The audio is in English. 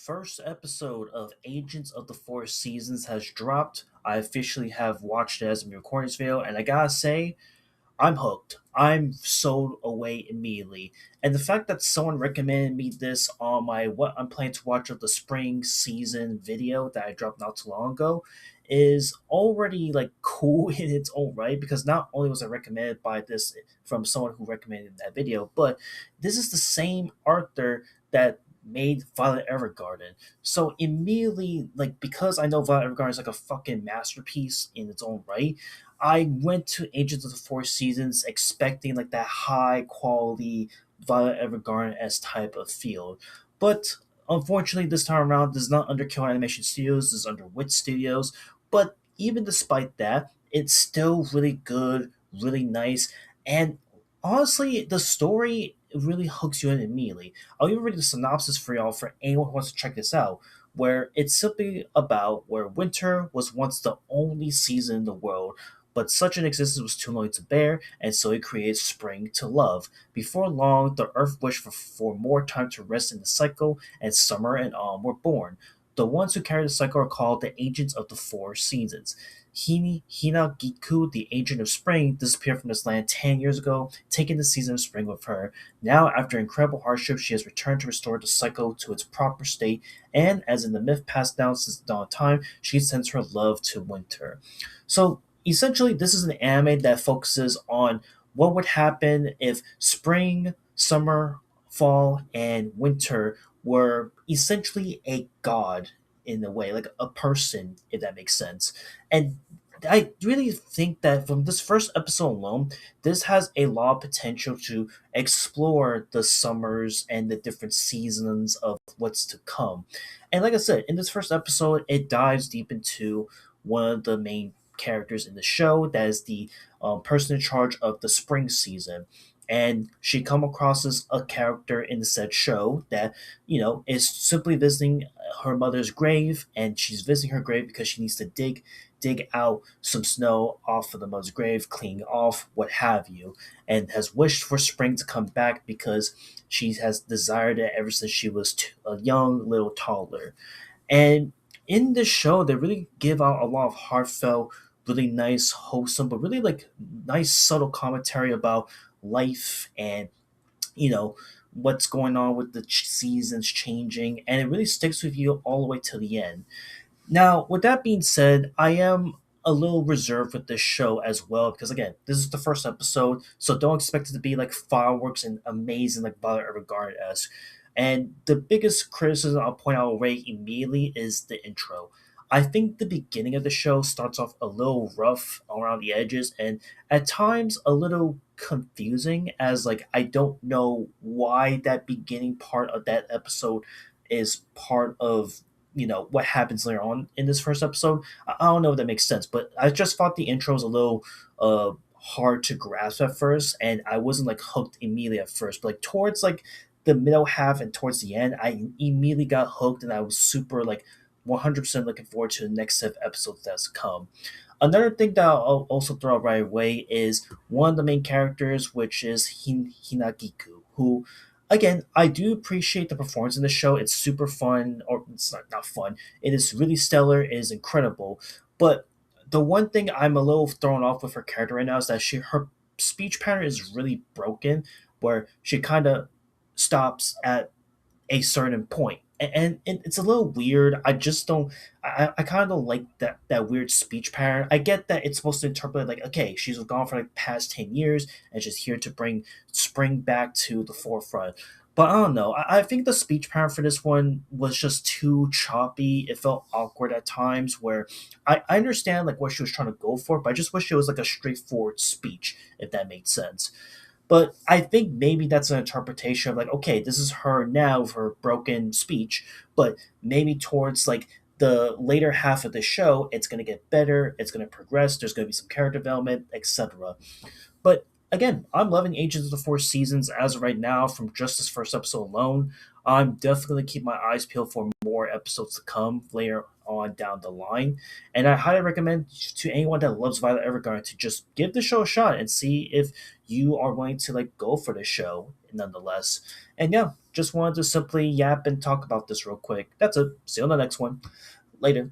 first episode of Agents of the Four Seasons has dropped. I officially have watched it as I'm recording this video, and I gotta say, I'm hooked. I'm sold away immediately. And the fact that someone recommended me this on my what I'm planning to watch of the spring season video that I dropped not too long ago is already like cool in its own right, because not only was I recommended by this from someone who recommended that video, but this is the same author that made Violet Evergarden. So immediately, like, because I know Violet Evergarden is like a fucking masterpiece in its own right, I went to Agents of the Four Seasons expecting like that high quality Violet Evergarden s type of feel, but unfortunately this time around this is not under Kill Animation Studios. This is under Wit Studios. But even despite that, it's still really good, really nice, and honestly, the story really hooks you in immediately. I'll even read the synopsis for y'all for anyone who wants to check this out, where it's simply about where winter was once the only season in the world, but such an existence was too lonely to bear, and so he created spring to love. Before long, the earth wished for more time to rest in the cycle, and summer and autumn were born. The ones who carry the cycle are called the Agents of the Four Seasons. Hinagiku, the Agent of Spring, disappeared from this land 10 years ago, taking the season of spring with her. Now, after incredible hardship, she has returned to restore the cycle to its proper state, and as in the myth passed down since the dawn of time, she sends her love to winter. So, essentially, this is an anime that focuses on what would happen if spring, summer, fall, and winter were essentially a god in a way, like a person, if that makes sense. And I really think that from this first episode alone, this has a lot of potential to explore the summers and the different seasons of what's to come. And like I said, in this first episode, it dives deep into one of the main characters in the show, that is the person in charge of the spring season. And she come across as a character in the said show that, is simply visiting her mother's grave, and she's visiting her grave because she needs to dig out some snow off of the mother's grave, clean off, what have you, and has wished for spring to come back because she has desired it ever since she was a young little toddler. And in this show, they really give out a lot of heartfelt, really nice, wholesome, but really like nice, subtle commentary about life and you know what's going on with the seasons changing, and it really sticks with you all the way to the end. Now, with that being said, I am a little reserved with this show as well because again, this is the first episode, so don't expect it to be like fireworks and amazing like Violet Evergarden esque. And the biggest criticism I'll point out right immediately is the intro. I think the beginning of the show starts off a little rough around the edges and at times a little confusing, as like I don't know why that beginning part of that episode is part of what happens later on in this first episode. I don't know if that makes sense, but I just thought the intro was a little hard to grasp at first, and I wasn't like hooked immediately at first. But like towards like the middle half and towards the end, I immediately got hooked, and I was super like 100% looking forward to the next set of episodes that's come. Another thing that I'll also throw out right away is one of the main characters, which is Hinagiku, who again, I do appreciate the performance in the show. It's super fun, or it's not fun. It is really stellar. It is incredible. But the one thing I'm a little thrown off with her character right now is that her speech pattern is really broken, where she kind of stops at a certain point. And it's a little weird. I just don't. I kind of don't like that weird speech pattern. I get that it's supposed to interpret like, okay, she's gone for like past 10 years and she's here to bring spring back to the forefront. But I don't know. I think the speech pattern for this one was just too choppy. It felt awkward at times. Where I understand like what she was trying to go for, but I just wish it was like a straightforward speech, if that made sense. But I think maybe that's an interpretation of like, okay, this is her now with her broken speech, but maybe towards like the later half of the show, it's going to get better, it's going to progress, there's going to be some character development, etc. But again, I'm loving Agents of the Four Seasons as of right now from just this first episode alone. I'm definitely gonna keep my eyes peeled for more episodes to come later on down the line. And I highly recommend to anyone that loves Violet Evergarden to just give the show a shot and see if you are willing to like go for the show nonetheless. And yeah, just wanted to simply yap and talk about this real quick. That's it. See you on the next one. Later.